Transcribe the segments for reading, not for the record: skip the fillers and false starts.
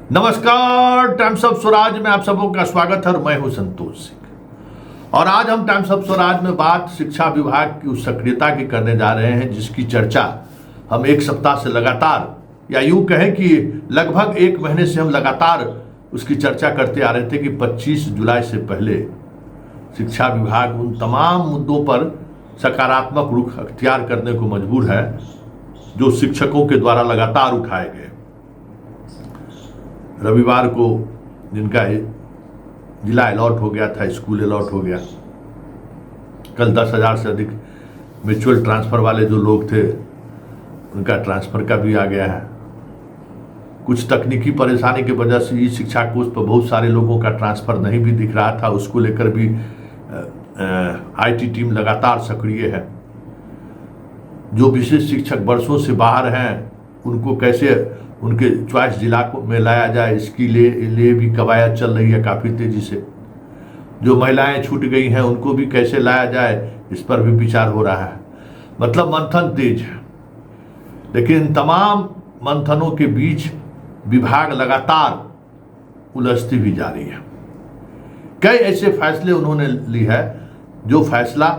नमस्कार, times of Swaraj में आप सबों का स्वागत है और मैं हूं संतोष सिंह। और आज हम टाइम्स ऑफ स्वराज में बात शिक्षा विभाग की उस सक्रियता की करने जा रहे हैं जिसकी चर्चा हम एक सप्ताह से लगातार, या यूं कहें कि लगभग एक महीने से हम लगातार उसकी चर्चा करते आ रहे थे कि 25 जुलाई से पहले शिक्षा विभाग उन तमाम मुद्दों पर सकारात्मक रुख अख्तियार करने को मजबूर है जो शिक्षकों के द्वारा लगातार उठाए गए। रविवार को जिनका जिला अलॉट हो गया था, स्कूल अलॉट हो गया। कल 10,000 से अधिक म्यूचुअल ट्रांसफ़र वाले जो लोग थे उनका ट्रांसफ़र का भी आ गया है। कुछ तकनीकी परेशानी की वजह से ई शिक्षा कोष पर बहुत सारे लोगों का ट्रांसफ़र नहीं भी दिख रहा था। उसको लेकर भी आईटी टीम लगातार सक्रिय है। जो विशेष शिक्षक वर्षों से बाहर हैं उनको कैसे उनके चॉइस जिला को में लाया जाए, इसकी लिए भी कवायद चल रही है काफ़ी तेज़ी से। जो महिलाएं छूट गई हैं उनको भी कैसे लाया जाए, इस पर भी विचार हो रहा है। मतलब मंथन तेज है, लेकिन तमाम मंथनों के बीच विभाग लगातार उलझती भी जा रही है। कई ऐसे फैसले उन्होंने ली है जो फैसला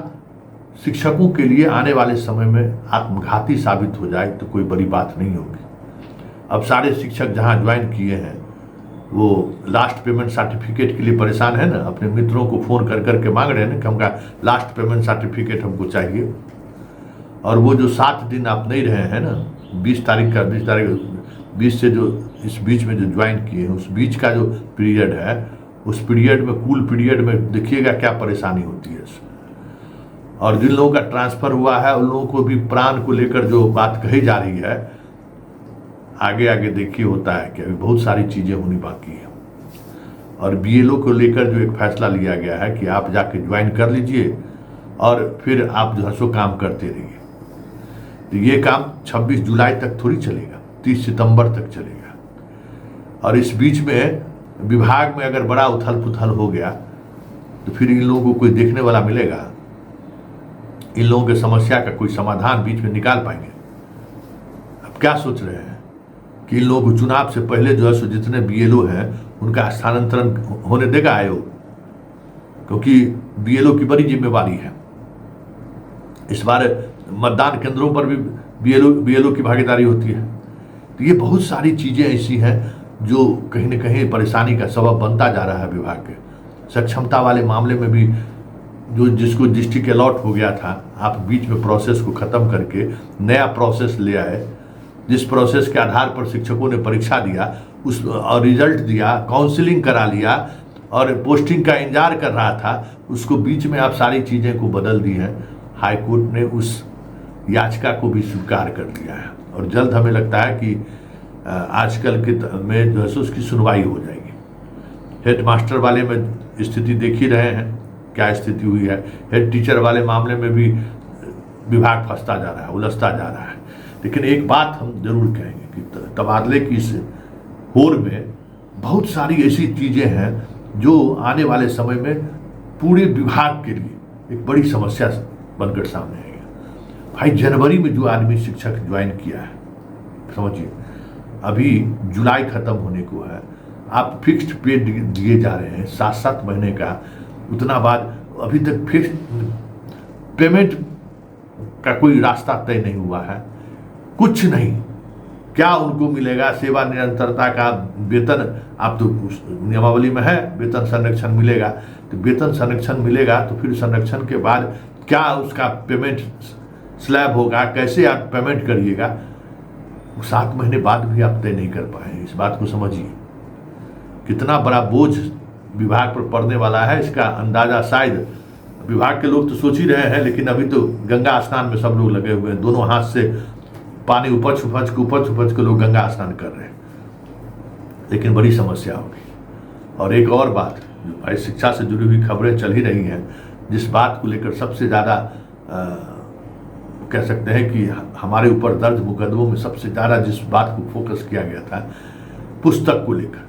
शिक्षकों के लिए आने वाले समय में आत्मघाती साबित हो जाए तो कोई बड़ी बात नहीं होगी। अब सारे शिक्षक जहां ज्वाइन किए हैं वो लास्ट पेमेंट सर्टिफिकेट के लिए परेशान है ना, अपने मित्रों को फ़ोन कर करके मांग रहे हैं ना कि हमका लास्ट पेमेंट सर्टिफिकेट हमको चाहिए। और वो जो 7 दिन आप नहीं रहे हैं ना, 20 से जो इस बीच में जो ज्वाइन किए हैं, उस बीच का जो पीरियड है, उस पीरियड में कुल पीरियड में देखिएगा क्या परेशानी होती है। और जिन लोगों का ट्रांसफ़र हुआ है उन लोगों को भी प्राण को लेकर जो बात कही जा रही है, आगे आगे देखिए होता है कि अभी बहुत सारी चीज़ें होनी बाकी है। और बीएलओ को लेकर जो एक फैसला लिया गया है कि आप जाके ज्वाइन कर लीजिए और फिर आप जो है सो काम करते रहिए। तो ये काम 26 जुलाई तक थोड़ी चलेगा, 30 सितंबर तक चलेगा। और इस बीच में विभाग में अगर बड़ा उथल पुथल हो गया तो फिर इन लोगों को कोई देखने वाला मिलेगा? इन लोगों की समस्या का कोई समाधान बीच में निकाल पाएंगे? अब क्या सोच रहे हैं कि इन लोगों को चुनाव से पहले जो है सो जितने बीएलओ हैं उनका स्थानांतरण होने देगा आयोग? क्योंकि बीएलओ की बड़ी जिम्मेवारी है। इस बार मतदान केंद्रों पर भी बीएलओ की भागीदारी होती है। तो ये बहुत सारी चीज़ें ऐसी हैं जो कहीं न कहीं परेशानी का सबब बनता जा रहा है विभाग के। सक्षमता वाले मामले में भी जो जिसको डिस्ट्रिक्ट अलॉट हो गया था, आप बीच में प्रोसेस को ख़त्म करके नया प्रोसेस ले आए, जिस प्रोसेस के आधार पर शिक्षकों ने परीक्षा दिया उस और रिजल्ट दिया, काउंसलिंग करा लिया और पोस्टिंग का इंतजार कर रहा था, उसको बीच में आप सारी चीज़ें को बदल दी हैं। हाई कोर्ट ने उस याचिका को भी स्वीकार कर लिया है और जल्द हमें लगता है कि आजकल के में जो है उसकी सुनवाई हो जाएगी। हेड मास्टर वाले में स्थिति देख ही रहे हैं क्या स्थिति हुई है। हेड टीचर वाले मामले में भी विभाग फंसता जा रहा है, उलझता जा रहा है। लेकिन एक बात हम जरूर कहेंगे कि तबादले की इस होड़ में बहुत सारी ऐसी चीज़ें हैं जो आने वाले समय में पूरे विभाग के लिए एक बड़ी समस्या बनकर सामने आएगी। भाई, जनवरी में जो आदमी शिक्षक ज्वाइन किया है, समझिए अभी जुलाई ख़त्म होने को है, आप फिक्स्ड पे दिए जा रहे हैं 7-7 महीने का। उतना बाद अभी तक फिक्स पेमेंट का कोई रास्ता तय नहीं हुआ है, कुछ नहीं। क्या उनको मिलेगा? सेवा निरंतरता का वेतन आप तो नियमावली में है, वेतन संरक्षण मिलेगा। तो वेतन संरक्षण मिलेगा तो फिर संरक्षण के बाद क्या उसका पेमेंट स्लैब होगा, कैसे आप पेमेंट करिएगा, 7 महीने बाद भी आप तय नहीं कर पाए। इस बात को समझिए, कितना बड़ा बोझ विभाग पर पड़ने वाला है। इसका अंदाजा शायद विभाग के लोग तो सोच ही रहे हैं, लेकिन अभी तो गंगा स्नान में सब लोग लगे हुए हैं। दोनों हाथ से पानी उपज के लोग गंगा स्नान कर रहे हैं, लेकिन बड़ी समस्या होगी। और एक और बात, जो भाई शिक्षा से जुड़ी हुई खबरें चल ही रही हैं, जिस बात को लेकर सबसे ज़्यादा कह सकते हैं कि हमारे ऊपर दर्ज मुकदमों में सबसे ज़्यादा जिस बात को फोकस किया गया था, पुस्तक को लेकर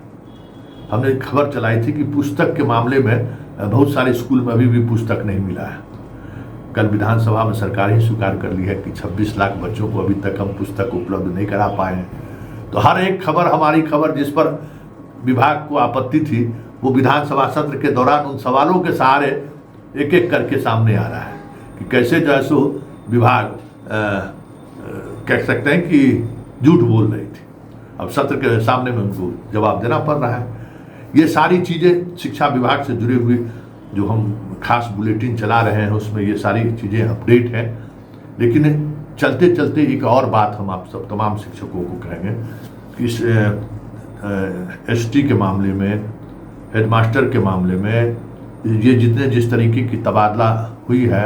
हमने खबर चलाई थी कि पुस्तक के मामले में बहुत सारे स्कूल में अभी भी पुस्तक नहीं मिला है। कल विधानसभा में सरकार ही स्वीकार कर ली है कि 26 लाख बच्चों को अभी तक हम पुस्तक उपलब्ध नहीं करा पाए हैं। तो हर एक खबर, हमारी खबर जिस पर विभाग को आपत्ति थी वो विधानसभा सत्र के दौरान उन सवालों के सहारे एक एक करके सामने आ रहा है कि कैसे जो है सो विभाग कह सकते हैं कि झूठ बोल रही थी। अब सत्र के सामने में उनको जवाब देना पड़ रहा है। ये सारी चीज़ें शिक्षा विभाग से जुड़ी हुई जो हम खास बुलेटिन चला रहे हैं उसमें ये सारी चीज़ें अपडेट हैं। लेकिन चलते चलते एक और बात हम आप सब तमाम शिक्षकों को कहेंगे कि इस एसटी के मामले में, हेडमास्टर के मामले में, ये जिस तरीके की तबादला हुई है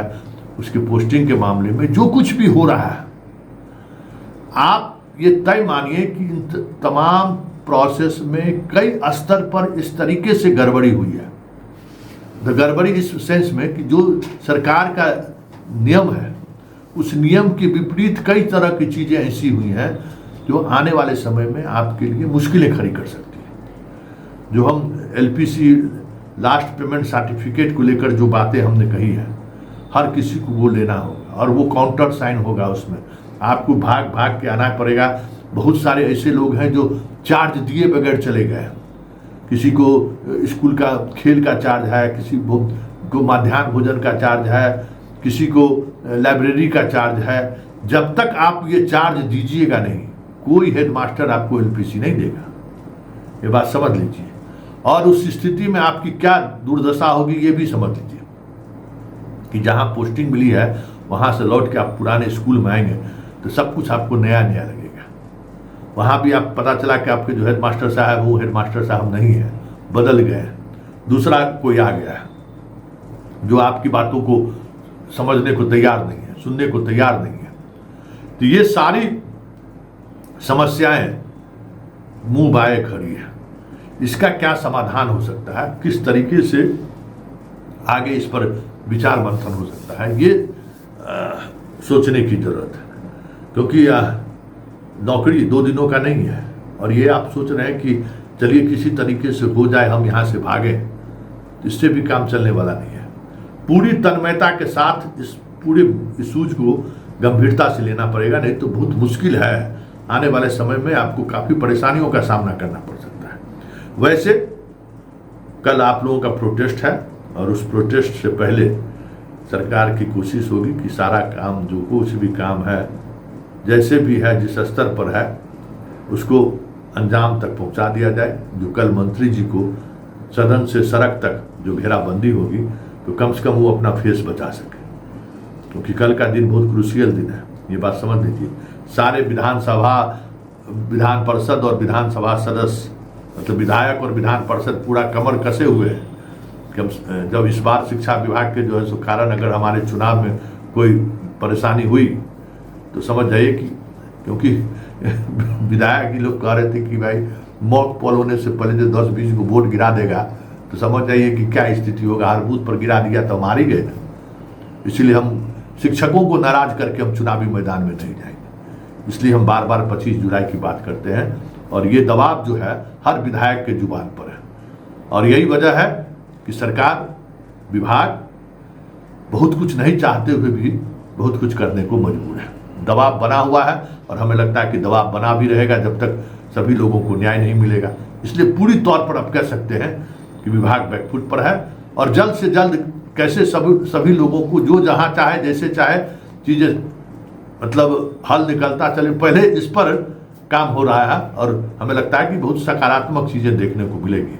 उसकी पोस्टिंग के मामले में जो कुछ भी हो रहा है, आप ये तय मानिए कि इन तमाम प्रोसेस में कई स्तर पर इस तरीके से गड़बड़ी हुई है। गड़बड़ी इस सेंस में कि जो सरकार का नियम है उस नियम के विपरीत कई तरह की चीज़ें ऐसी हुई हैं जो आने वाले समय में आपके लिए मुश्किलें खड़ी कर सकती है। जो हम एलपीसी लास्ट पेमेंट सर्टिफिकेट को लेकर जो बातें हमने कही हैं, हर किसी को वो लेना होगा और वो काउंटर साइन होगा, उसमें आपको भाग भाग के आना पड़ेगा। बहुत सारे ऐसे लोग हैं जो चार्ज दिए बगैर चले गए। किसी को स्कूल का खेल का चार्ज है, किसी को मध्याह्न भोजन का चार्ज है, किसी को लाइब्रेरी का चार्ज है। जब तक आप ये चार्ज दीजिएगा नहीं, कोई हेडमास्टर आपको एलपीसी नहीं देगा। ये बात समझ लीजिए। और उस स्थिति में आपकी क्या दुर्दशा होगी ये भी समझ लीजिए कि जहाँ पोस्टिंग मिली है वहाँ से लौट के आप पुराने स्कूल में आएंगे तो सब कुछ आपको नया नया लगेगा। वहाँ भी आप पता चला कि आपके जो हेडमास्टर साहब वो हेडमास्टर साहब नहीं है, बदल गए, दूसरा कोई आ गया है जो आपकी बातों को समझने को तैयार नहीं है, सुनने को तैयार नहीं है। तो ये सारी समस्याएं मुंह बाए खड़ी है। इसका क्या समाधान हो सकता है, किस तरीके से आगे इस पर विचार मंथन हो सकता है, ये सोचने की जरूरत है। क्योंकि नौकरी 2 दिनों का नहीं है और ये आप सोच रहे हैं कि चलिए किसी तरीके से हो जाए, हम यहाँ से भागें, तो इससे भी काम चलने वाला नहीं है। पूरी तन्मयता के साथ इस पूरे इशूज को गंभीरता से लेना पड़ेगा, नहीं तो बहुत मुश्किल है। आने वाले समय में आपको काफ़ी परेशानियों का सामना करना पड़ सकता है। वैसे कल आप लोगों का प्रोटेस्ट है और उस प्रोटेस्ट से पहले सरकार की कोशिश होगी कि सारा काम, जो कुछ भी काम है, जैसे भी है, जिस स्तर पर है, उसको अंजाम तक पहुंचा दिया जाए। जो कल मंत्री जी को सदन से सड़क तक जो घेराबंदी होगी तो कम से कम वो अपना फेस बचा सके, क्योंकि कल का दिन बहुत क्रूशियल दिन है। ये बात समझ लीजिए। सारे विधानसभा, विधान परिषद और विधानसभा सदस्य, मतलब विधायक और विधान परिषद पूरा कमर कसे हुए हैं। जब इस बार शिक्षा विभाग के जो है सो कारण अगर हमारे चुनाव में कोई परेशानी हुई तो समझ जाइए कि, क्योंकि विधायक ही लोग कह रहे थे कि भाई मॉक पोल होने से पहले जो 10-20 को वोट गिरा देगा तो समझ जाइए कि क्या स्थिति होगा। हर बूथ पर गिरा दिया तो हम हार ही गए ना। इसलिए हम शिक्षकों को नाराज करके हम चुनावी मैदान में नहीं जाएंगे। इसलिए हम बार बार 25 जुलाई की बात करते हैं और ये दबाव जो है हर विधायक के जुबान पर है। और यही वजह है कि सरकार, विभाग बहुत कुछ नहीं चाहते हुए भी बहुत कुछ करने को मजबूर है। दबाव बना हुआ है और हमें लगता है कि दबाव बना भी रहेगा जब तक सभी लोगों को न्याय नहीं मिलेगा। इसलिए पूरी तौर पर आप कह सकते हैं कि विभाग बैकफुट पर है और जल्द से जल्द कैसे सभी लोगों को जो जहां चाहे, जैसे चाहे चीज़ें, मतलब हल निकलता चले, पहले इस पर काम हो रहा है और हमें लगता है कि बहुत सकारात्मक चीज़ें देखने को मिलेगी।